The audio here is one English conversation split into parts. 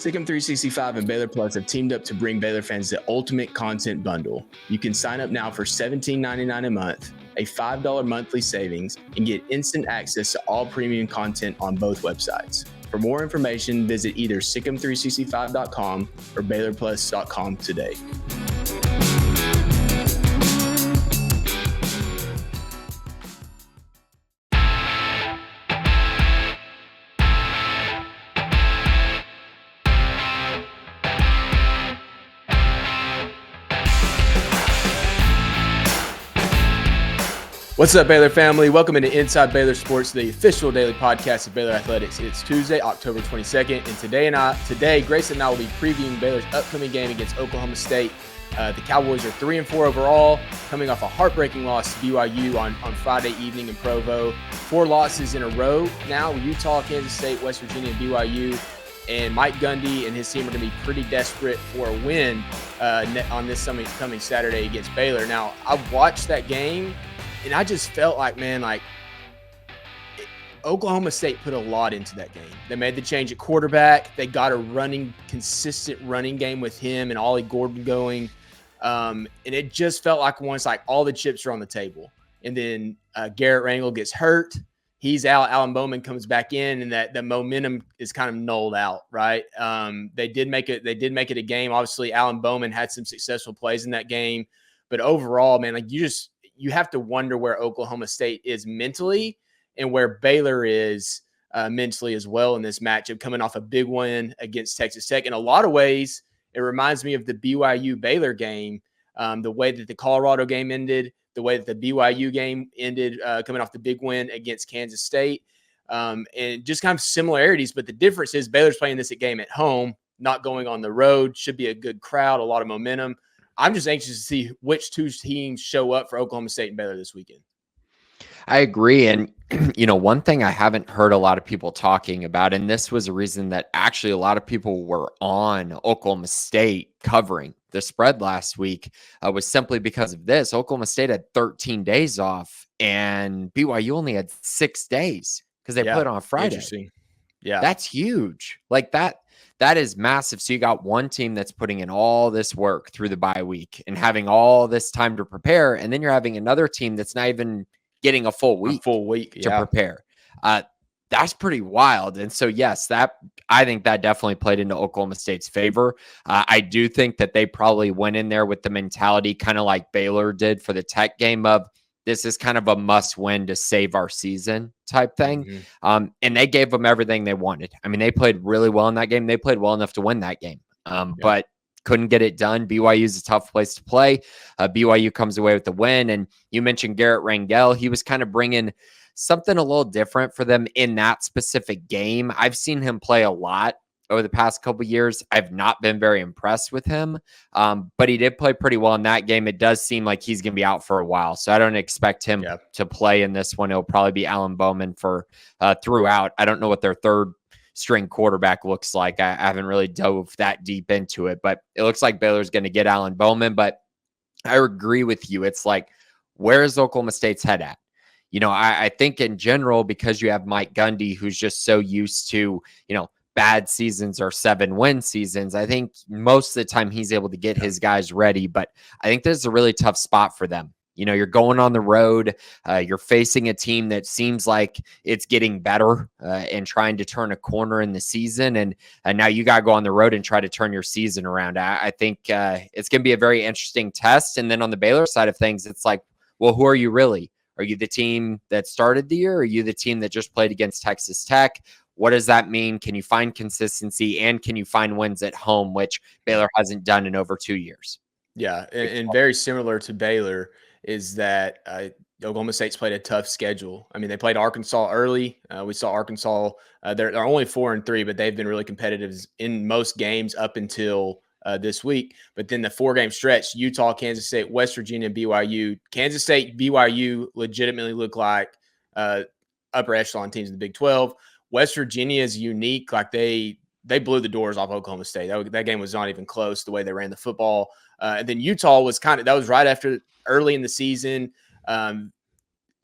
Sikkim 365 and Baylor Plus have teamed up to bring Baylor fans the ultimate content bundle. You can sign up now for $17.99 a month, a $5 monthly savings, and get instant access to all premium content on both websites. For more information, visit either sikkim365.com or baylorplus.com today. What's up, Baylor family? Welcome into Inside Baylor Sports, the official daily podcast of Baylor Athletics. It's Tuesday, October 22nd, and today, Grayson and I will be previewing Baylor's upcoming game against Oklahoma State. The Cowboys are 3-4 overall, coming off a heartbreaking loss to BYU on Friday evening in Provo. 4 losses in a row now: Utah, Kansas State, West Virginia, and BYU. And Mike Gundy and his team are going to be pretty desperate for a win on this coming Saturday against Baylor. Now, I've watched that game, and I just felt like, Oklahoma State put a lot into that game. They made the change at quarterback. They got a consistent running game with him and Ollie Gordon going. And it just felt like once all the chips are on the table. And then Garrett Rangel gets hurt. He's out. Alan Bowman comes back in, and that the momentum is kind of nulled out, right? They did make it a game. Obviously, Alan Bowman had some successful plays in that game. But overall, you have to wonder where Oklahoma State is mentally and where Baylor is mentally as well in this matchup, coming off a big win against Texas Tech. In a lot of ways, it reminds me of the BYU-Baylor game, the way that the Colorado game ended, the way that the BYU game ended, coming off the big win against Kansas State, and just kind of similarities. But the difference is Baylor's playing this game at home, not going on the road. Should be a good crowd, a lot of momentum. I'm just anxious to see which two teams show up for Oklahoma State and Baylor this weekend. I agree. And, one thing I haven't heard a lot of people talking about, and this was a reason that actually a lot of people were on Oklahoma State covering the spread last week, was simply because of this. Oklahoma State had 13 days off and BYU only had 6 days because they played on Friday. Interesting. Yeah. That's huge. That is massive. So you got one team that's putting in all this work through the bye week and having all this time to prepare. And then you're having another team that's not even getting a full week to prepare. That's pretty wild. And so, yes, I think that definitely played into Oklahoma State's favor. I do think that they probably went in there with the mentality kind of like Baylor did for the Tech game of, this is kind of a must-win to save our season type thing. Mm-hmm. And they gave them everything they wanted. They played really well in that game. They played well enough to win that game, but couldn't get it done. BYU is a tough place to play. BYU comes away with the win. And you mentioned Garrett Rangel. He was kind of bringing something a little different for them in that specific game. I've seen him play a lot over the past couple of years. I've not been very impressed with him, but he did play pretty well in that game. It does seem like he's going to be out for a while, so I don't expect him to play in this one. It'll probably be Alan Bowman for throughout. I don't know what their third string quarterback looks like. I haven't really dove that deep into it, but it looks like Baylor's going to get Alan Bowman. But I agree with you. It's like, where is Oklahoma State's head at? I think in general, because you have Mike Gundy, who's just so used to, bad seasons or 7-win seasons, I think most of the time he's able to get his guys ready. But I think this is a really tough spot for them. You're going on the road. You're facing a team that seems like it's getting better and trying to turn a corner in the season. And now you got to go on the road and try to turn your season around. I think it's going to be a very interesting test. And then on the Baylor side of things, it's like, well, who are you really? Are you the team that started the year? Or are you the team that just played against Texas Tech? What does that mean? Can you find consistency, and can you find wins at home, which Baylor hasn't done in over 2 years? Yeah, and very similar to Baylor is that Oklahoma State's played a tough schedule. They played Arkansas early. We saw Arkansas. They're only 4-3, but they've been really competitive in most games up until this week. But then the 4-game stretch: Utah, Kansas State, West Virginia, BYU. Kansas State, BYU legitimately look like upper echelon teams in the Big 12. West Virginia is unique. They blew the doors off Oklahoma State. That game was not even close, the way they ran the football. And then Utah was that was right after early in the season.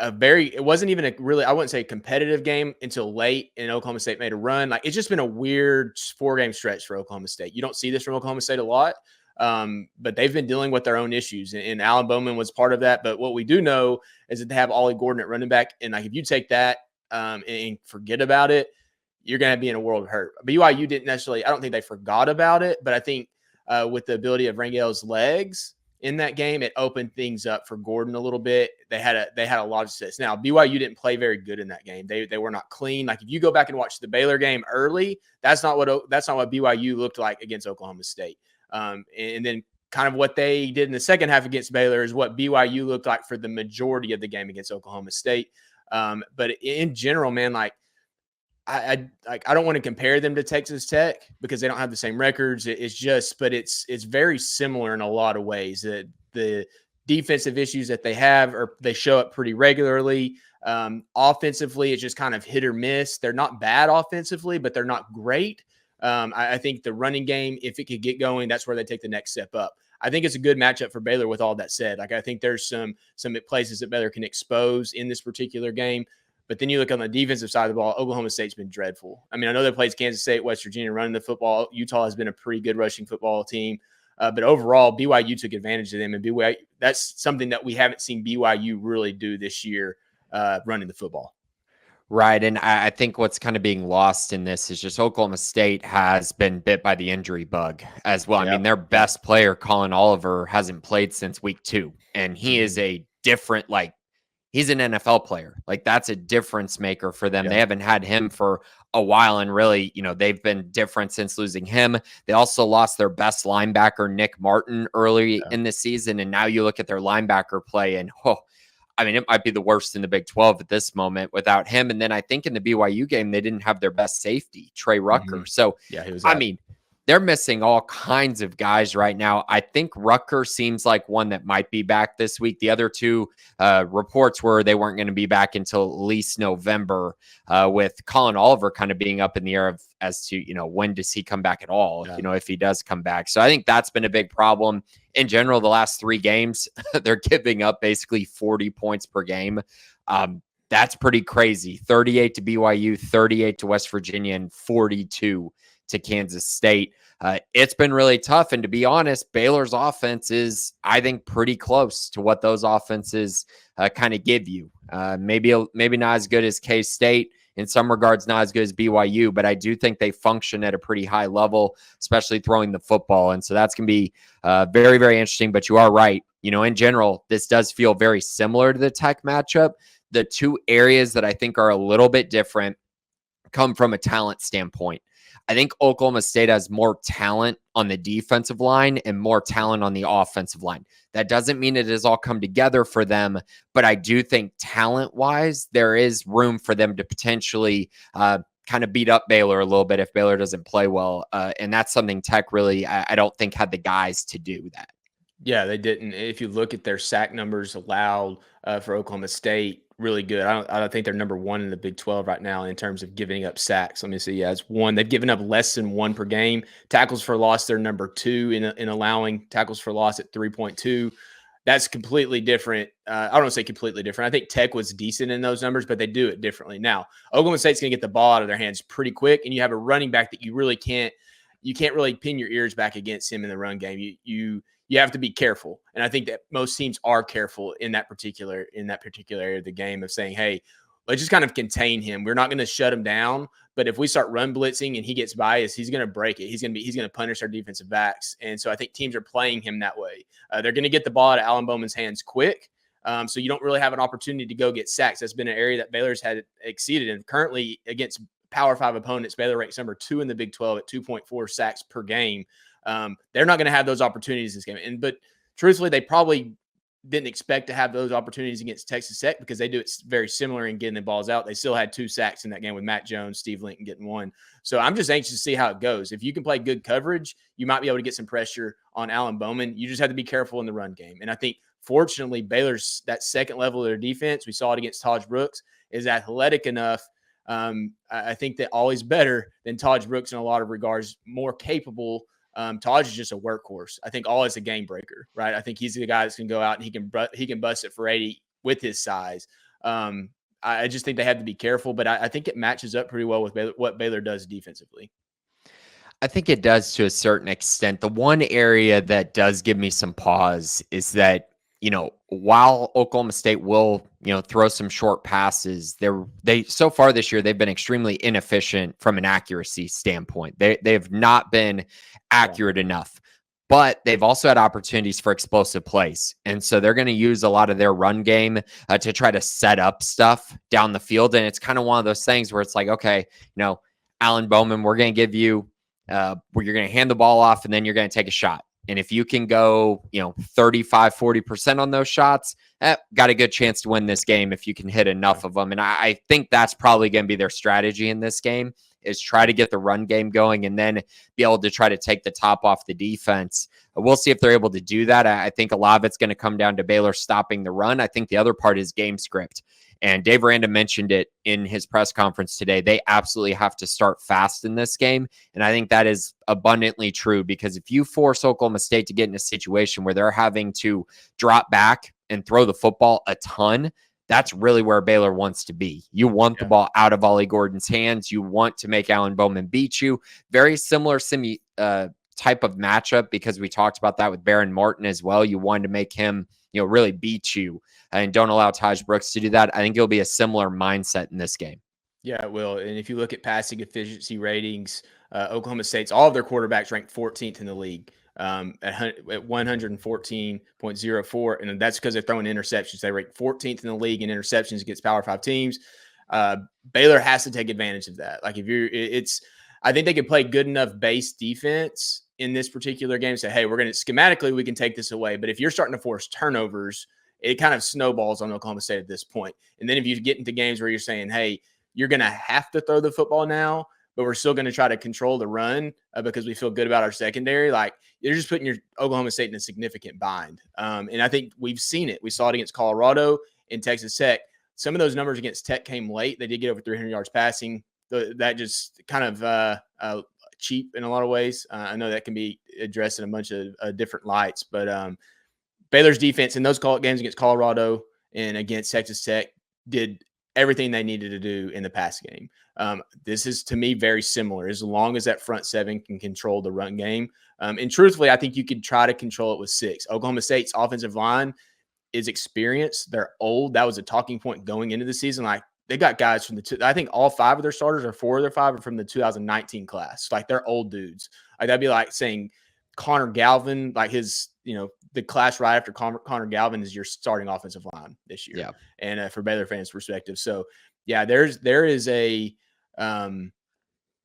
it wasn't even a really, I wouldn't say competitive game until late, and Oklahoma State made a run. Like, it's just been a weird 4-game stretch for Oklahoma State. You don't see this from Oklahoma State a lot, but they've been dealing with their own issues, and Alan Bowman was part of that. But what we do know is that they have Ollie Gordon at running back, and like if you take that and forget about it, you're going to be in a world of hurt. BYU didn't necessarily, I don't think they forgot about it, but I think with the ability of Rangel's legs in that game, it opened things up for Gordon a little bit. They had a lot of success. Now, BYU didn't play very good in that game. They were not clean. Like if you go back and watch the Baylor game early, that's not what BYU looked like against Oklahoma State. And then kind of what they did in the second half against Baylor is what BYU looked like for the majority of the game against Oklahoma State. But in general, man, like I don't want to compare them to Texas Tech because they don't have the same records. It's very similar in a lot of ways. The defensive issues that they have, or they show up pretty regularly. Offensively, it's just kind of hit or miss. They're not bad offensively, but they're not great. I think the running game, if it could get going, that's where they take the next step up. I think it's a good matchup for Baylor with all that said. Like I think there's some places that Baylor can expose in this particular game. But then you look on the defensive side of the ball, Oklahoma State's been dreadful. I mean, I know they played Kansas State, West Virginia running the football. Utah has been a pretty good rushing football team. But overall, BYU took advantage of them. And BYU, that's something that we haven't seen BYU really do this year, running the football. Right. And I think what's kind of being lost in this is just Oklahoma State has been bit by the injury bug as well. Yep. I mean, their best player, Colin Oliver, hasn't played since week 2. And he is a different, he's an NFL player. Like that's a difference maker for them. Yeah. They haven't had him for a while. And really, they've been different since losing him. They also lost their best linebacker, Nick Martin, early in the season. And now you look at their linebacker play and, it might be the worst in the Big 12 at this moment without him. And then I think in the BYU game, they didn't have their best safety, Trey Rucker. Mm-hmm. So, they're missing all kinds of guys right now. I think Rucker seems like one that might be back this week. The other two reports were they weren't going to be back until at least November, with Colin Oliver kind of being up in the air as to, when does he come back at all, if he does come back. So I think that's been a big problem. In general, the last 3 games, they're giving up basically 40 points per game. That's pretty crazy. 38 to BYU, 38 to West Virginia, and 42 to Kansas State. It's been really tough. And to be honest, Baylor's offense is, I think, pretty close to what those offenses kind of give you. Maybe not as good as K-State. In some regards, not as good as BYU, but I do think they function at a pretty high level, especially throwing the football. And so that's going to be very, very interesting. But you are right. In general, this does feel very similar to the Tech matchup. The two areas that I think are a little bit different come from a talent standpoint. I think Oklahoma State has more talent on the defensive line and more talent on the offensive line. That doesn't mean it has all come together for them, but I do think talent-wise, there is room for them to potentially kind of beat up Baylor a little bit if Baylor doesn't play well. And that's something Tech really, I don't think, had the guys to do that. Yeah, they didn't. If you look at their sack numbers allowed for Oklahoma State, really good. I don't think they're number 1 in the Big 12 right now in terms of giving up sacks. Let me see. Yeah, it's 1. They've given up less than 1 per game. Tackles for loss, they're number 2 in allowing tackles for loss at 3.2. That's completely different. I don't want to say completely different. I think Tech was decent in those numbers, but they do it differently. Now, Oklahoma State's going to get the ball out of their hands pretty quick, and you have a running back that you can't really pin your ears back against him in the run game. You have to be careful. And I think that most teams are careful in that particular area of the game of saying, hey, let's just kind of contain him. We're not going to shut him down, but if we start run blitzing and he gets by us, he's going to break it. He's going to punish our defensive backs. And so I think teams are playing him that way. They're going to get the ball out of Alan Bowman's hands quick. So you don't really have an opportunity to go get sacks. That's been an area that Baylor's had exceeded. And currently against Power 5 opponents, Baylor ranks number 2 in the Big 12 at 2.4 sacks per game. They're not going to have those opportunities this game. But truthfully, they probably didn't expect to have those opportunities against Texas Tech because they do it very similar in getting the balls out. They still had 2 sacks in that game with Matt Jones, Steve Lincoln getting 1. So I'm just anxious to see how it goes. If you can play good coverage, you might be able to get some pressure on Alan Bowman. You just have to be careful in the run game. And I think, fortunately, Baylor's that second level of their defense, we saw it against Taj Brooks, is athletic enough. I think that always better than Taj Brooks in a lot of regards, more capable. Taj is just a workhorse. I think all is a game breaker, right? I think he's the guy that's going to go out and he can bust it for 80 with his size. I just think they have to be careful, but I think it matches up pretty well with what Baylor does defensively. I think it does to a certain extent. The one area that does give me some pause is that, while Oklahoma State will, throw some short passes, they so far this year, they've been extremely inefficient from an accuracy standpoint. They've not been accurate enough, but they've also had opportunities for explosive plays. And so they're going to use a lot of their run game to try to set up stuff down the field. And it's kind of one of those things where it's like, okay, Alan Bowman, we're going to give you, where you're going to hand the ball off and then you're going to take a shot. And if you can go, 35, 40% on those shots, got a good chance to win this game if you can hit enough of them. And I think that's probably going to be their strategy in this game, is try to get the run game going and then be able to try to take the top off the defense. We'll see if they're able to do that. I think a lot of it's going to come down to Baylor stopping the run. I think the other part is game script. And Dave Aranda mentioned it in his press conference today. They absolutely have to start fast in this game. And I think that is abundantly true, because if you force Oklahoma State to get in a situation where they're having to drop back and throw the football a ton, that's really where Baylor wants to be. You want the ball out of Ollie Gordon's hands. You want to make Alan Bowman beat you. Very similar type of matchup, because we talked about that with Baron Martin as well. You wanted to make him, really beat you and don't allow Taj Brooks to do that. I think it'll be a similar mindset in this game. Yeah, it will. And if you look at passing efficiency ratings, Oklahoma State's all of their quarterbacks ranked 14th in the league at 114.04. And that's because they're throwing interceptions. They rank 14th in the league in interceptions against Power 5 teams. Baylor has to take advantage of that. Like I think they can play good enough base defense in this particular game. Say, hey, schematically, we can take this away. But if you're starting to force turnovers, it kind of snowballs on Oklahoma State at this point. And then if you get into games where you're saying, hey, you're going to have to throw the football now, but we're still going to try to control the run because we feel good about our secondary, like, you're just putting your Oklahoma State in a significant bind. And I think we've seen it. We saw it against Colorado and Texas Tech. Some of those numbers against Tech came late. They did get over 300 yards passing. That just kind of cheap in a lot of ways. I know that can be addressed in a bunch of different lights, but Baylor's defense in those games against Colorado and against Texas Tech did everything they needed to do in the pass game. This is, to me, very similar, as long as that front seven can control the run game. And truthfully, I think you could try to control it with 6. Oklahoma State's offensive line is experienced. They're old. That was a talking point going into the season. Like, they got guys from I think all 5 of their starters, or 4 of their 5, are from the 2019 class. Like, they're old dudes. Like, that'd be like saying Connor Galvin, like the class right after Connor Galvin is your starting offensive line this year. Yeah. And for Baylor fans' perspective. So, yeah, there is a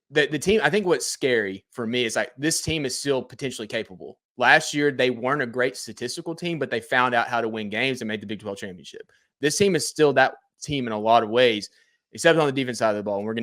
the team. I think what's scary for me is, like, this team is still potentially capable. Last year, they weren't a great statistical team, but they found out how to win games and made the Big 12 championship. This team is still that team in a lot of ways, except on the defense side of the ball. And we're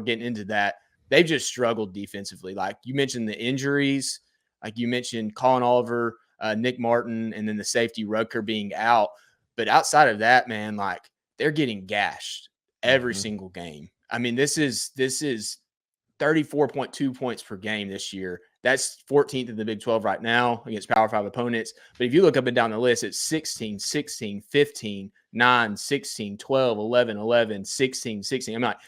getting into that. They've just struggled defensively. Like you mentioned, the injuries, like you mentioned Colin Oliver, Nick Martin, and then the safety Rutger being out. But outside of that, man, like, they're getting gashed every single game. I mean, this is 34.2 points per game this year. That's 14th in the Big 12 right now against Power 5 opponents. But if you look up and down the list, it's 16, 16, 15, 9, 16, 12, 11, 11, 16, 16. I'm like,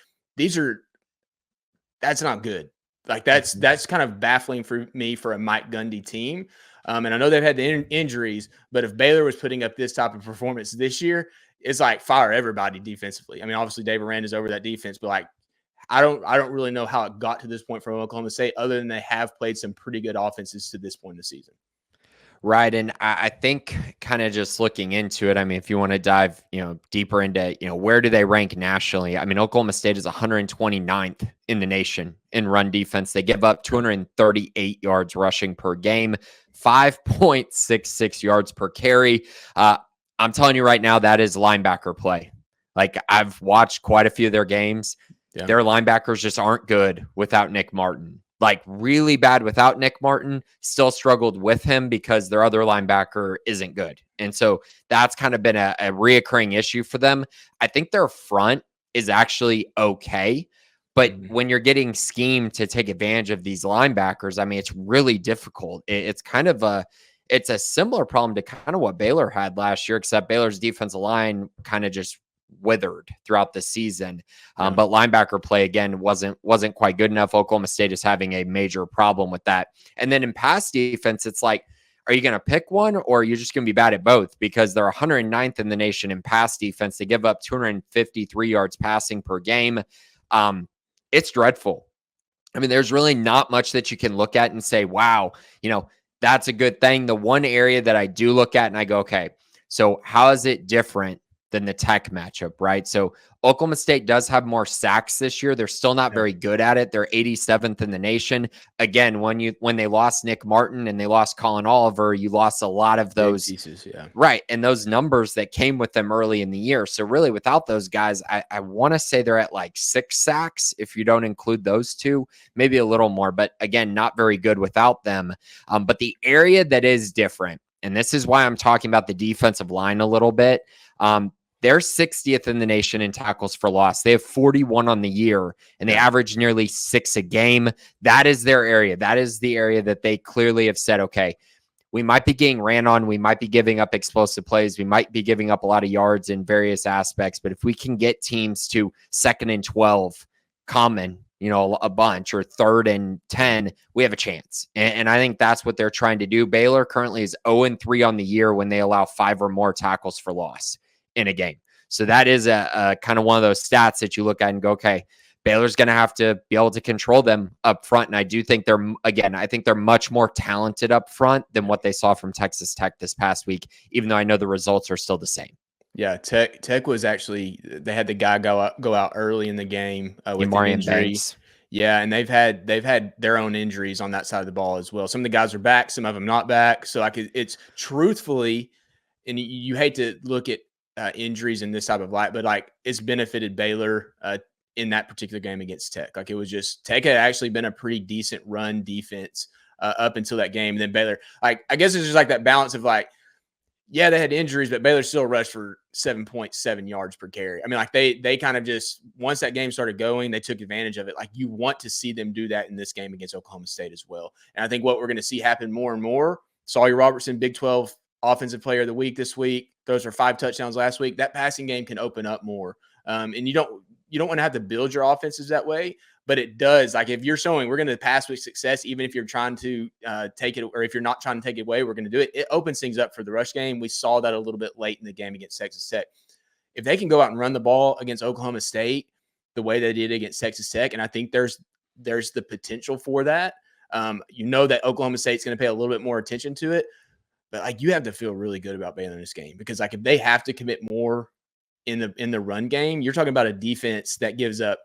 that's not good. Like, that's kind of baffling for me for a Mike Gundy team. And I know they've had the injuries, but if Baylor was putting up this type of performance this year, it's like fire everybody defensively. I mean, obviously Dave Aranda's over that defense, but like, I don't really know how it got to this point from Oklahoma State, other than they have played some pretty good offenses to this point in the season. Right. And I think, kind of just looking into it, I mean, if you want to dive, deeper into, where do they rank nationally? I mean, Oklahoma State is 129th in the nation in run defense. They give up 238 yards rushing per game, 5.66 yards per carry. I'm telling you right now, that is linebacker play. Like, I've watched quite a few of their games. Yeah. Their linebackers just aren't good without Nick Martin. Like, really bad without Nick Martin, still struggled with him because their other linebacker isn't good. And so that's kind of been a reoccurring issue for them. I think their front is actually okay, but when you're getting schemed to take advantage of these linebackers, I mean, it's really difficult. It's kind of it's a similar problem to kind of what Baylor had last year, except Baylor's defensive line kind of just withered throughout the season. But linebacker play, again, wasn't quite good enough. Oklahoma State is having a major problem with that. And then in pass defense, it's like, are you going to pick one, or are you just going to be bad at both? Because they're 109th in the nation in pass defense. They give up 253 yards passing per game. It's dreadful. I mean, there's really not much that you can look at and say, wow, that's a good thing. The one area that I do look at and I go, okay, so how is it different than the Tech matchup, right? So Oklahoma State does have more sacks this year. They're still not very good at it. They're 87th in the nation. Again, when they lost Nick Martin and they lost Colin Oliver, you lost a lot of those pieces, right, and those numbers that came with them early in the year. So really, without those guys, I want to say they're at like 6 sacks if you don't include those two, maybe a little more. But again, not very good without them. But the area that is different, and this is why I'm talking about the defensive line a little bit. They're 60th in the nation in tackles for loss. They have 41 on the year, and they average nearly 6 a game. That is their area. That is the area that they clearly have said, okay, we might be getting ran on. We might be giving up explosive plays. We might be giving up a lot of yards in various aspects. But if we can get teams to 2nd and 12 common, a bunch, or 3rd and 10, we have a chance. And I think that's what they're trying to do. Baylor currently is 0-3 on the year when they allow 5 or more tackles for loss in a game. So that is a kind of one of those stats that you look at and go, okay, Baylor's going to have to be able to control them up front. And I do think I think they're much more talented up front than what they saw from Texas Tech this past week, even though I know the results are still the same. Yeah, Tech was actually, they had the guy go out early in the game with an injury. Banks. Yeah, and they've had their own injuries on that side of the ball as well. Some of the guys are back, some of them not back. So it's truthfully, and you hate to look at injuries in this type of light, but like it's benefited Baylor in that particular game against Tech. Like it was just, Tech had actually been a pretty decent run defense up until that game. And then Baylor, like, I guess it's just like that balance of like, yeah, they had injuries, but Baylor still rushed for 7.7 yards per carry. I mean, like they kind of just, once that game started going, they took advantage of it. Like you want to see them do that in this game against Oklahoma State as well. And I think what we're going to see happen more and more, Sawyer Robertson, Big 12 Offensive Player of the Week this week, throws for 5 touchdowns last week. That passing game can open up more. And you don't want to have to build your offenses that way, but it does. Like if you're showing we're going to pass with success, even if you're trying to take it, or if you're not trying to take it away, we're going to do it. It opens things up for the rush game. We saw that a little bit late in the game against Texas Tech. If they can go out and run the ball against Oklahoma State the way they did against Texas Tech, and I think there's the potential for that. That Oklahoma State's going to pay a little bit more attention to it, but like you have to feel really good about Baylor in this game, because like if they have to commit more in the run game, you're talking about a defense that gives up,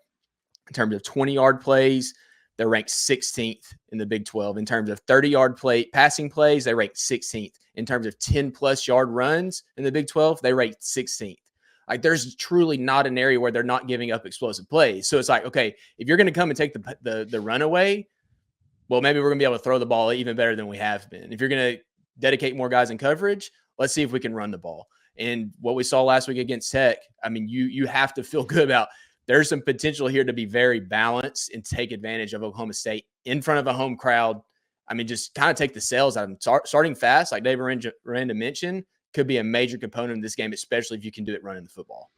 in terms of 20-yard plays, they're ranked 16th in the Big 12. In terms of 30-yard passing plays, they rank 16th. In terms of 10-plus yard runs in the Big 12, they rank 16th. Like there's truly not an area where they're not giving up explosive plays. So it's like, okay, if you're going to come and take the run away, well, maybe we're going to be able to throw the ball even better than we have been. If you're going to dedicate more guys in coverage, let's see if we can run the ball. And what we saw last week against Tech, I mean, you have to feel good about, there's some potential here to be very balanced and take advantage of Oklahoma State in front of a home crowd. I mean, just kind of take the sails out of them. Starting fast, like Dave Aranda mentioned, could be a major component of this game, especially if you can do it running the football.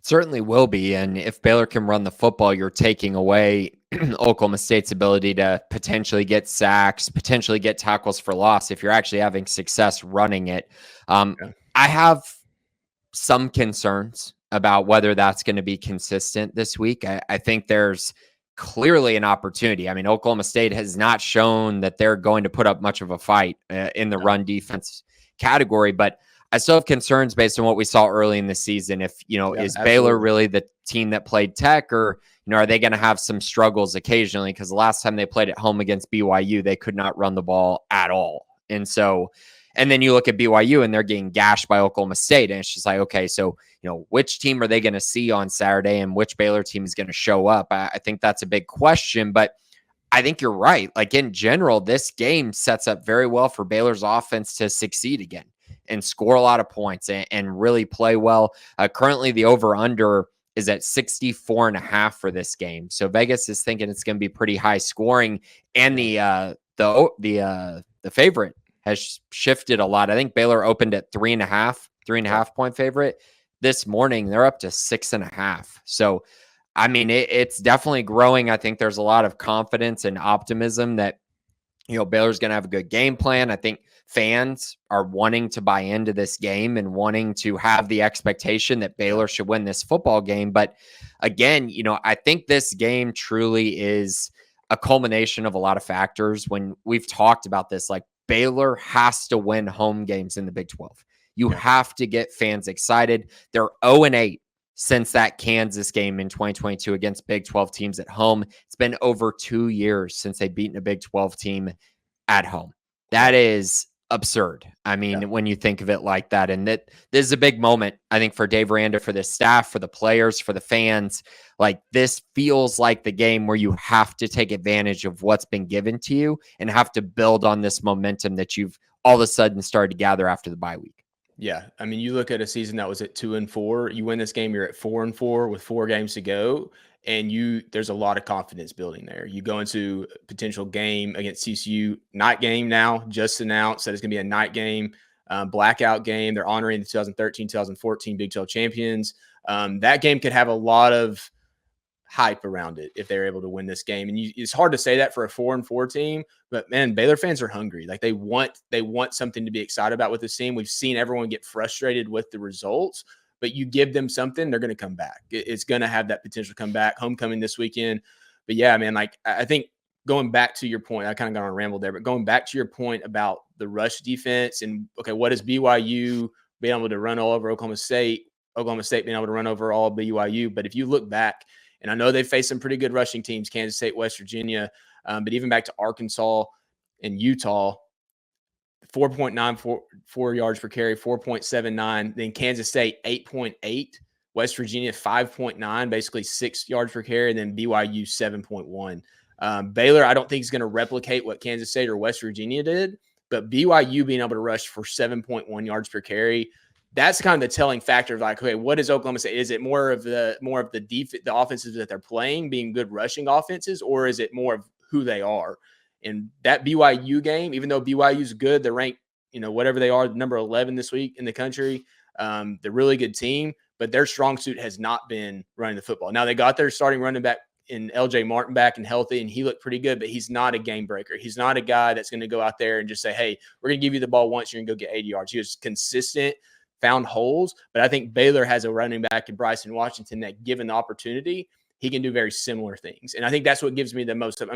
Certainly will be. And if Baylor can run the football, you're taking away Oklahoma State's ability to potentially get sacks, potentially get tackles for loss if you're actually having success running it. I have some concerns about whether that's going to be consistent this week. I think there's clearly an opportunity. I mean, Oklahoma State has not shown that they're going to put up much of a fight in the run defense category, but I still have concerns based on what we saw early in the season. If, is absolutely. Baylor really the team that played Tech, or, are they going to have some struggles occasionally? Because the last time they played at home against BYU, they could not run the ball at all. And then you look at BYU and they're getting gashed by Oklahoma State. And it's just like, okay, so, which team are they going to see on Saturday and which Baylor team is going to show up? I think that's a big question, but I think you're right. Like in general, this game sets up very well for Baylor's offense to succeed again and score a lot of points and really play well. Currently, the over-under is at 64.5 for this game. So Vegas is thinking it's going to be pretty high scoring, and the favorite has shifted a lot. I think Baylor opened at 3.5 point favorite. this morning, they're up to 6.5. So, I mean, it's definitely growing. I think there's a lot of confidence and optimism that, Baylor's going to have a good game plan. I think fans are wanting to buy into this game and wanting to have the expectation that Baylor should win this football game. But again, I think this game truly is a culmination of a lot of factors. When we've talked about this, like Baylor has to win home games in the Big 12. You have to get fans excited. They're 0-8 since that Kansas game in 2022 against Big 12 teams at home. It's been over 2 years since they've beaten a Big 12 team at home. That is absurd. I mean, when you think of it like that, and that this is a big moment, I think, for Dave Aranda, for the staff, for the players, for the fans. Like, this feels like the game where you have to take advantage of what's been given to you and have to build on this momentum that you've all of a sudden started to gather after the bye week. Yeah. I mean, you look at a season that was at 2-4, you win this game, you're at 4-4 with 4 games to go. And there's a lot of confidence building there. You go into a potential game against TCU, night game now, just announced that it's going to be a night game, blackout game. They're honoring the 2013, 2014 Big 12 champions. That game could have a lot of hype around it if they're able to win this game. And it's hard to say that for a 4-4 team, but man, Baylor fans are hungry. Like they want something to be excited about with this team. We've seen everyone get frustrated with the results, but you give them something, they're going to come back. It's going to have that potential to come back. Homecoming this weekend. But yeah, man, like I think going back to your point, I kind of got on a ramble there, but going back to your point about the rush defense and okay, what is BYU being able to run all over Oklahoma State being able to run over all BYU. But if you look back, and I know they've faced some pretty good rushing teams, Kansas State, West Virginia, but even back to Arkansas and Utah, 4.94 yards per carry, 4.79. Then Kansas State, 8.8. West Virginia, 5.9, basically 6 yards per carry. And then BYU, 7.1. Baylor, I don't think is going to replicate what Kansas State or West Virginia did, but BYU being able to rush for 7.1 yards per carry, that's kind of the telling factor of like, okay, what is Oklahoma State? Is it more of the the offenses that they're playing being good rushing offenses, or is it more of who they are? And that BYU game, even though BYU's good, they're ranked, whatever they are, number 11 this week in the country. They're a really good team, but their strong suit has not been running the football. Now they got their starting running back in LJ Martin back and healthy, and he looked pretty good, but he's not a game breaker. He's not a guy that's going to go out there and just say, hey, we're going to give you the ball once, you're going to go get 80 yards. He was consistent, found holes, but I think Baylor has a running back in Bryson Washington that, given the opportunity, he can do very similar things. And I think that's what gives me the most of,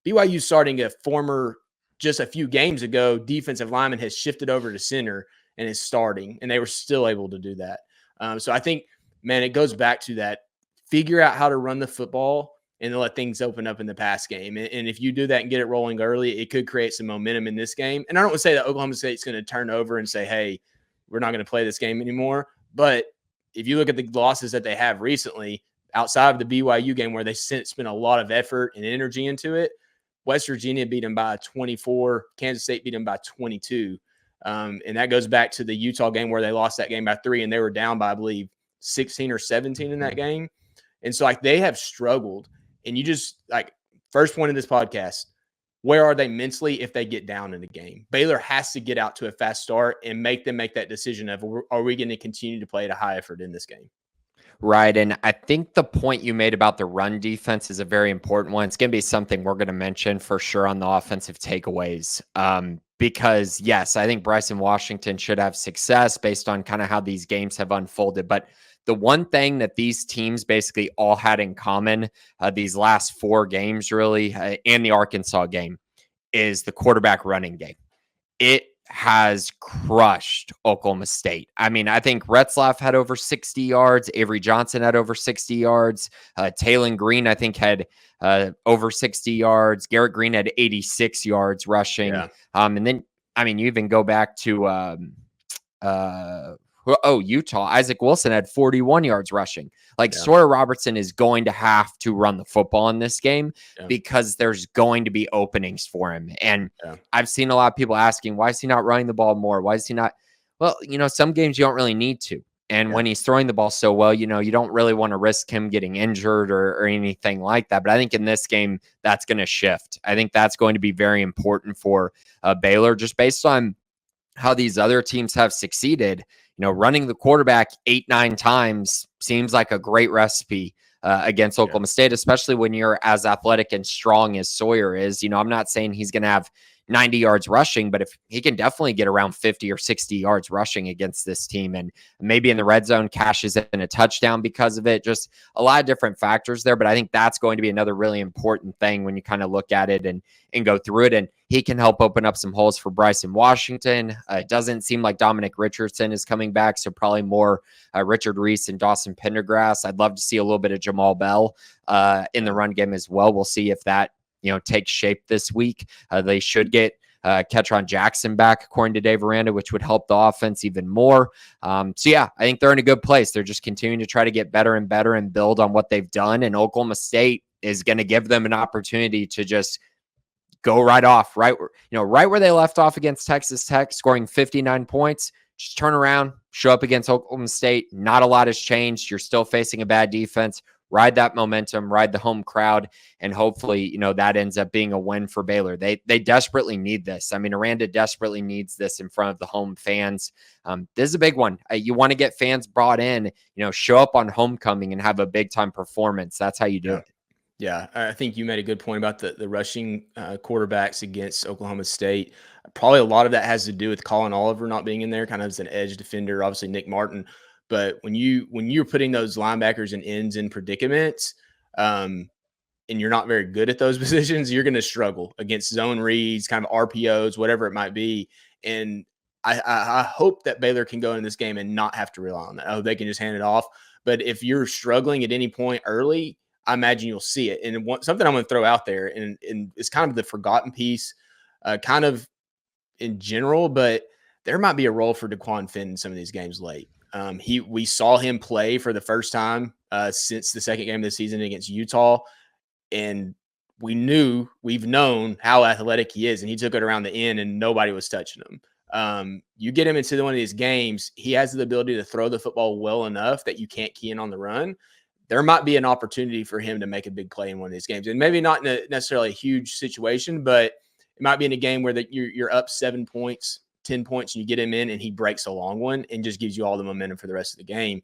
BYU starting a former, just a few games ago, defensive lineman has shifted over to center and is starting, and they were still able to do that. So I think, man, it goes back to that. Figure out how to run the football and then let things open up in the pass game. And if you do that and get it rolling early, it could create some momentum in this game. And I don't want to say that Oklahoma State's going to turn over and say, hey, we're not going to play this game anymore. But if you look at the losses that they have recently, outside of the BYU game where they spent a lot of effort and energy into it, West Virginia beat them by 24. Kansas State beat them by 22. And that goes back to the Utah game where they lost that game by 3, and they were down by, I believe, 16 or 17 in that game. And so, like, they have struggled. And you just, like, first point of this podcast, where are they mentally if they get down in the game? Baylor has to get out to a fast start and make them make that decision of, are we going to continue to play at a high effort in this game? Right. And I think the point you made about the run defense is a very important one. It's going to be something we're going to mention for sure on the offensive takeaways. Because, yes, I think Bryson Washington should have success based on kind of how these games have unfolded. But the one thing that these teams basically all had in common, these last 4 games really, and the Arkansas game, is the quarterback running game. It has crushed Oklahoma State. I mean, I think Retzlaff had over 60 yards. Avery Johnson had over 60 yards. Taylon Green, I think, had over 60 yards. Garrett Green had 86 yards rushing. Yeah. And then, I mean, you even go back to Utah. Isaac Wilson had 41 yards rushing. Like, Sawyer Robertson is going to have to run the football in this game because there's going to be openings for him. And I've seen a lot of people asking, why is he not running the ball more? Why is he not? Well, some games you don't really need to. And when he's throwing the ball so well, you don't really want to risk him getting injured or anything like that. But I think in this game, that's going to shift. I think that's going to be very important for Baylor, just based on how these other teams have succeeded, running the quarterback 8-9 times seems like a great recipe against Oklahoma State, especially when you're as athletic and strong as Sawyer is. I'm not saying he's going to have 90 yards rushing, but if he can definitely get around 50 or 60 yards rushing against this team, and maybe in the red zone cashes in a touchdown because of it, just a lot of different factors there. But I think that's going to be another really important thing when you kind of look at it and go through it. And he can help open up some holes for Bryson Washington. It doesn't seem like Dominic Richardson is coming back, so probably more Richard Reese and Dawson Pendergrass. I'd love to see a little bit of Jamal Bell in the run game as well. We'll see if that takes shape this week. They should get Ketron Jackson back, according to Dave Aranda, which would help the offense even more. So yeah, I think they're in a good place. They're just continuing to try to get better and better and build on what they've done. And Oklahoma State is going to give them an opportunity to just go right off, right where they left off against Texas Tech, scoring 59 points. Just turn around, show up against Oklahoma State. Not a lot has changed. You're still facing a bad defense. Ride that momentum, ride the home crowd, and hopefully, that ends up being a win for Baylor. They desperately need this. I mean, Aranda desperately needs this in front of the home fans. This is a big one. You want to get fans brought in, show up on homecoming and have a big-time performance. That's how you do it. Yeah, I think you made a good point about the rushing quarterbacks against Oklahoma State. Probably a lot of that has to do with Colin Oliver not being in there, kind of as an edge defender, obviously Nick Martin. But when you're putting those linebackers and ends in predicaments, and you're not very good at those positions, you're going to struggle against zone reads, kind of RPOs, whatever it might be. And I hope that Baylor can go in this game and not have to rely on that. I hope they can just hand it off. But if you're struggling at any point early, I imagine you'll see it. And something I'm going to throw out there, and it's kind of the forgotten piece, kind of in general, but there might be a role for DeQuan Finn in some of these games late. We saw him play for the first time since the second game of the season against Utah, and we've known how athletic he is, and he took it around the end, and nobody was touching him. You get him into one of these games, he has the ability to throw the football well enough that you can't key in on the run. There might be an opportunity for him to make a big play in one of these games, and maybe not in necessarily a huge situation, but it might be in a game where you're up 7 points, 10 points, and you get him in and he breaks a long one and just gives you all the momentum for the rest of the game.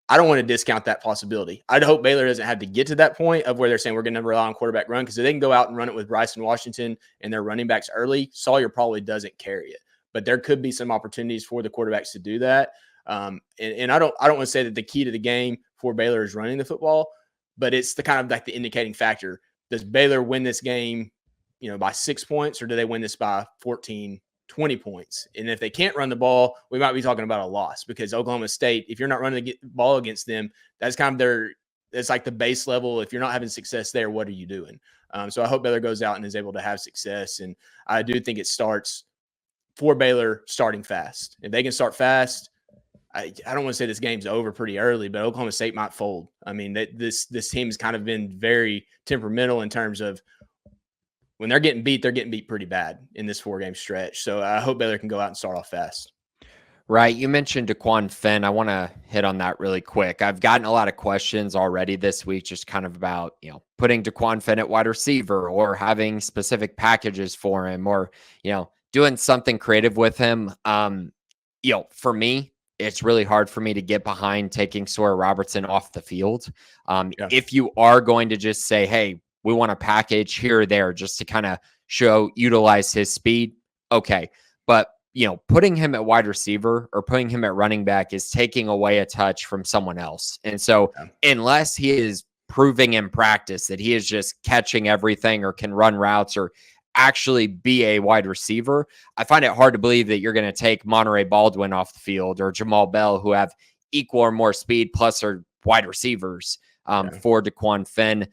I don't want to discount that possibility. I'd hope Baylor doesn't have to get to that point of where they're saying we're going to rely on quarterback run, because if they can go out and run it with Bryson Washington and their running backs early, Sawyer probably doesn't carry it. But there could be some opportunities for the quarterbacks to do that. And I don't want to say that the key to the game for Baylor is running the football, but it's the kind of like the indicating factor. Does Baylor win this game, by 6 points, or do they win this by 14, 20 points? And if they can't run the ball, we might be talking about a loss, because Oklahoma State, if you're not running the ball against them, that's kind of it's like the base level. If you're not having success there, what are you doing? So I hope Baylor goes out and is able to have success. And I do think it starts for Baylor starting fast. If they can start fast, I don't want to say this game's over pretty early, but Oklahoma State might fold. I mean, this team's kind of been very temperamental in terms of when they're getting beat pretty bad in this 4-game stretch. So I hope Baylor can go out and start off fast. Right. You mentioned DeQuan Finn. I want to hit on that really quick. I've gotten a lot of questions already this week, just kind of about, putting DeQuan Finn at wide receiver, or having specific packages for him, or, doing something creative with him. For me, it's really hard for me to get behind taking Sawyer Robertson off the field. If you are going to just say, hey, we want a package here or there just to kind of utilize his speed, okay. But, putting him at wide receiver or putting him at running back is taking away a touch from someone else. And so unless he is proving in practice that he is just catching everything, or can run routes, or actually be a wide receiver, I find it hard to believe that you're going to take Monterey Baldwin off the field, or Jamal Bell, who have equal or more speed, plus are wide receivers for DeQuan Finn.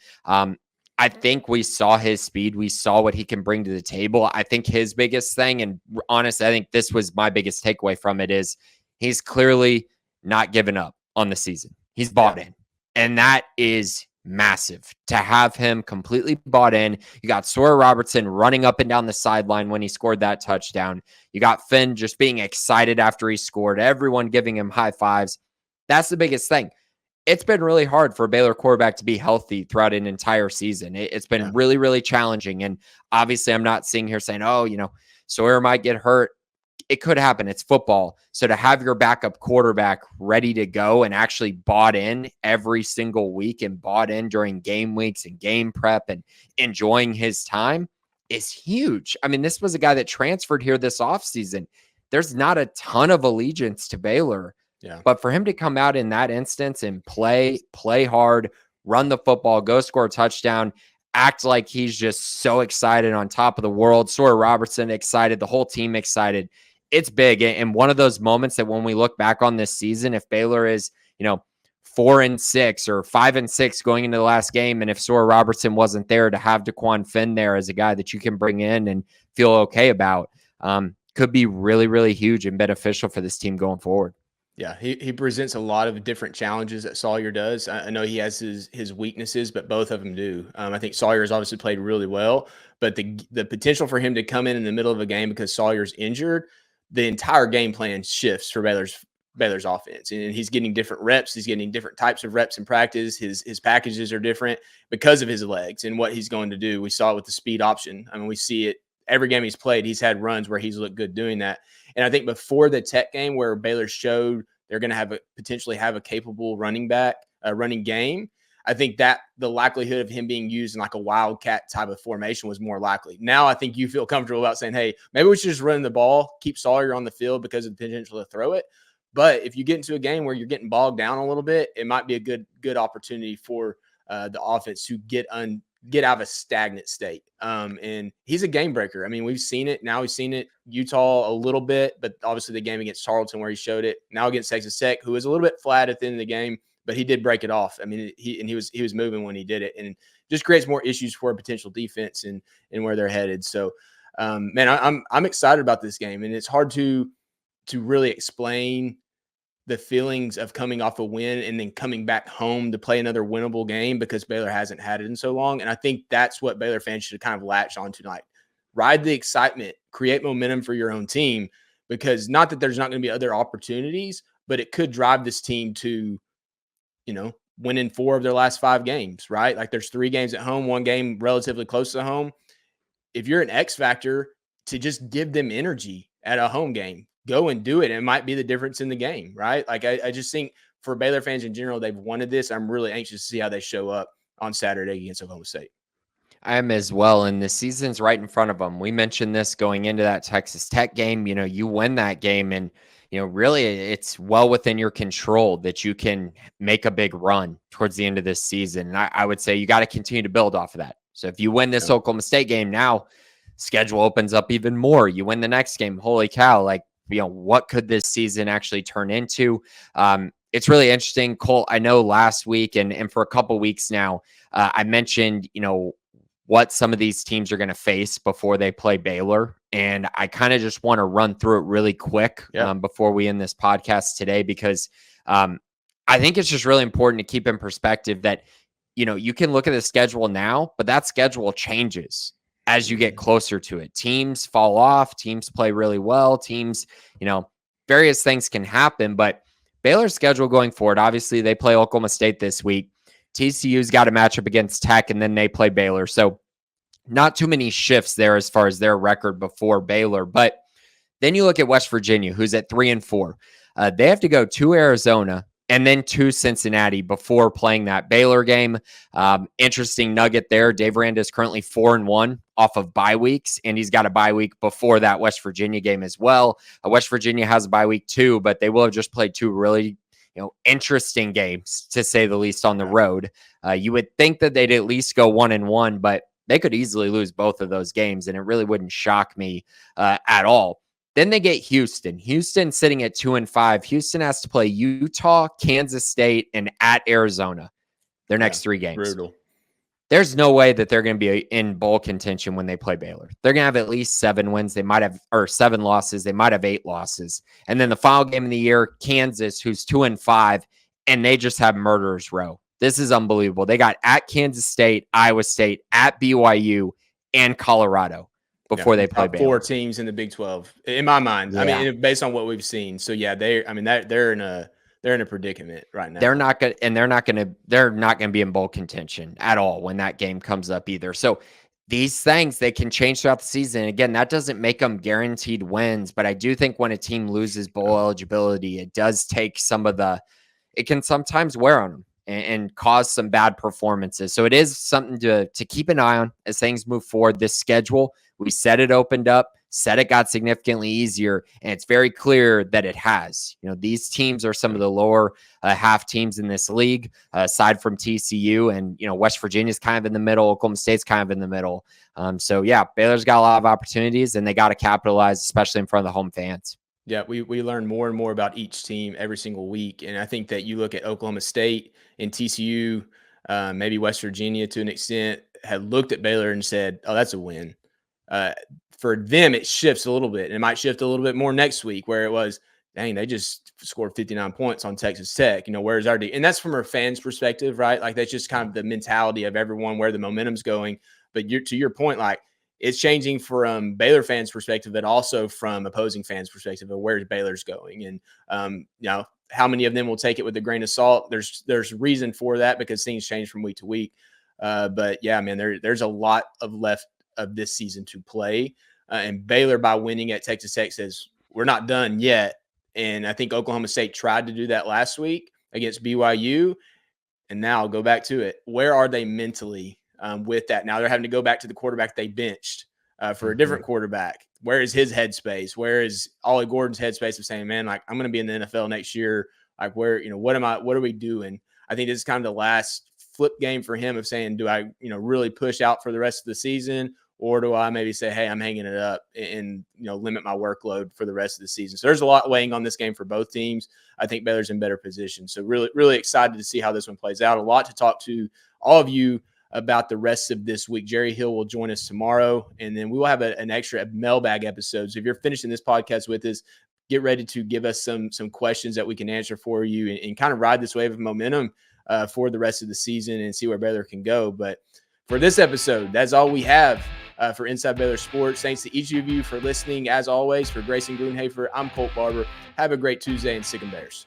I think we saw his speed. We saw what he can bring to the table. I think his biggest thing, and honestly, I think this was my biggest takeaway from it, is he's clearly not given up on the season. He's bought in. And that is massive to have him completely bought in. You got Sawyer Robertson running up and down the sideline when he scored that touchdown. You got Finn just being excited after he scored, everyone giving him high fives. That's the biggest thing. It's been really hard for a Baylor quarterback to be healthy throughout an entire season. It's been really, really challenging. And obviously, I'm not sitting here saying, Sawyer might get hurt it could happen. It's football. So to have your backup quarterback ready to go and actually bought in every single week and bought in during game weeks and game prep and enjoying his time is huge. I mean, this was a guy that transferred here this offseason. There's not a ton of allegiance to Baylor. Yeah. But for him to come out in that instance and play hard, run the football, go score a touchdown, act like he's just so excited, on top of the world. Sawyer Robertson excited, the whole team excited. It's big. And one of those moments that when we look back on this season, if Baylor is, 4-6 or 5-6 going into the last game, and if Sawyer Robertson wasn't there, to have DeQuan Finn there as a guy that you can bring in and feel okay about, could be really, really huge and beneficial for this team going forward. Yeah, he presents a lot of different challenges that Sawyer does. I know he has his weaknesses, but both of them do. I think Sawyer has obviously played really well, but the potential for him to come in the middle of a game because Sawyer's injured, the entire game plan shifts for Baylor's offense, and he's getting different reps. He's getting different types of reps in practice. His packages are different because of his legs and what he's going to do. We saw it with the speed option. I mean, we see it every game he's played. He's had runs where he's looked good doing that. And I think before the Tech game, where Baylor showed they're going to potentially have a capable running game, I think that the likelihood of him being used in like a wildcat type of formation was more likely. Now I think you feel comfortable about saying, hey, maybe we should just run the ball, keep Sawyer on the field because of the potential to throw it. But if you get into a game where you're getting bogged down a little bit, it might be a good opportunity for the offense to get out of a stagnant state. And he's a game breaker. I mean, we've seen it. Now we've seen it Utah a little bit, but obviously the game against Tarleton where he showed it. Now against Texas Tech, who was a little bit flat at the end of the game, but he did break it off. I mean, he was moving when he did it, and just creates more issues for a potential defense and where they're headed. So, man, I'm excited about this game, and it's hard to really explain the feelings of coming off a win and then coming back home to play another winnable game because Baylor hasn't had it in so long. And I think that's what Baylor fans should kind of latch on tonight. Ride the excitement, create momentum for your own team, because not that there's not going to be other opportunities, but it could drive this team to, winning 4 of their last 5 games, right? Like there's 3 games at home, 1 game relatively close to home. If you're an X factor, to just give them energy at a home game, go and do it. It might be the difference in the game, right? Like I just think for Baylor fans in general, they've wanted this. I'm really anxious to see how they show up on Saturday against Oklahoma State. I am as well. And the season's right in front of them. We mentioned this going into that Texas Tech game. You win that game, and really it's well within your control that you can make a big run towards the end of this season. And I would say you got to continue to build off of that. So if you win this Oklahoma State game now, schedule opens up even more. You win the next game. Holy cow. Like, what could this season actually turn into? It's really interesting, Colt. I know last week and for a couple weeks now, I mentioned, what some of these teams are going to face before they play Baylor. And I kind of just want to run through it really quick before we end this podcast today, because I think it's just really important to keep in perspective that, you can look at the schedule now, but that schedule changes as you get closer to it. Teams fall off, teams play really well, teams, various things can happen, but Baylor's schedule going forward, obviously they play Oklahoma State this week. TCU's got a matchup against Tech, and then they play Baylor. So not too many shifts there as far as their record before Baylor. But then you look at West Virginia, who's at 3-4. They have to go to Arizona and then to Cincinnati before playing that Baylor game. Interesting nugget there. Dave Aranda is currently 4-1 off of bye weeks, and he's got a bye week before that West Virginia game as well. West Virginia has a bye week too, but they will have just played 2 really interesting games, to say the least, on the road. You would think that they'd at least go 1-1, but they could easily lose both of those games, and it really wouldn't shock me at all. Then they get Houston. Houston sitting at 2-5. Houston has to play Utah, Kansas State, and at Arizona. Their next 3 games. Brutal. There's no way that they're going to be in bowl contention when they play Baylor. They're going to have at least 7 wins. They might have, or 7 losses. They might have 8 losses. And then the final game of the year, Kansas, who's 2-5, and they just have murderer's row. This is unbelievable. They got at Kansas State, Iowa State, at BYU, and Colorado before they play Baylor. 4 teams in the Big 12, in my mind. Yeah. I mean, based on what we've seen. So yeah, they're in a predicament right now. They're not going to be in bowl contention at all when that game comes up either. So these things, they can change throughout the season. Again, that doesn't make them guaranteed wins, but I do think when a team loses bowl eligibility, it does take it can sometimes wear on them and cause some bad performances. So it is something to keep an eye on as things move forward. This schedule, we said it opened up, said it got significantly easier, and it's very clear that it has. These teams are some of the lower half teams in this league, aside from TCU, and West Virginia's kind of in the middle, Oklahoma State's kind of in the middle. So yeah, Baylor's got a lot of opportunities, and they got to capitalize, especially in front of the home fans. Yeah, we learn more and more about each team every single week, and I think that you look at Oklahoma State and TCU, maybe West Virginia to an extent, had looked at Baylor and said, "Oh, that's a win." For them, it shifts a little bit, and it might shift a little bit more next week, where it was, dang, they just scored 59 points on Texas Tech. Where's our D? And that's from a fan's perspective, right? Like, that's just kind of the mentality of everyone, where the momentum's going. But to your point, like, it's changing from Baylor fans' perspective, but also from opposing fans' perspective of where Baylor's going. And, how many of them will take it with a grain of salt? There's reason for that, because things change from week to week. But yeah, man, there's a lot of left of this season to play. And Baylor, by winning at Texas Tech, says we're not done yet. And I think Oklahoma State tried to do that last week against BYU. And now I'll go back to it. Where are they mentally with that? Now they're having to go back to the quarterback they benched for a different quarterback. Where is his headspace? Where is Ollie Gordon's headspace of saying, man, like, I'm going to be in the NFL next year. Like, what are we doing? I think this is kind of the last flip game for him of saying, do I, really push out for the rest of the season? Or do I maybe say, hey, I'm hanging it up and limit my workload for the rest of the season? So there's a lot weighing on this game for both teams. I think Baylor's in better position. So really, really excited to see how this one plays out. A lot to talk to all of you about the rest of this week. Jerry Hill will join us tomorrow, and then we will have an extra mailbag episode. So if you're finishing this podcast with us, get ready to give us some questions that we can answer for you and kind of ride this wave of momentum for the rest of the season and see where Baylor can go. But for this episode, that's all we have for Inside Baylor Sports. Thanks to each of you for listening. As always, for Grayson Grunhafer, I'm Colt Barber. Have a great Tuesday, and Sick 'em Bears.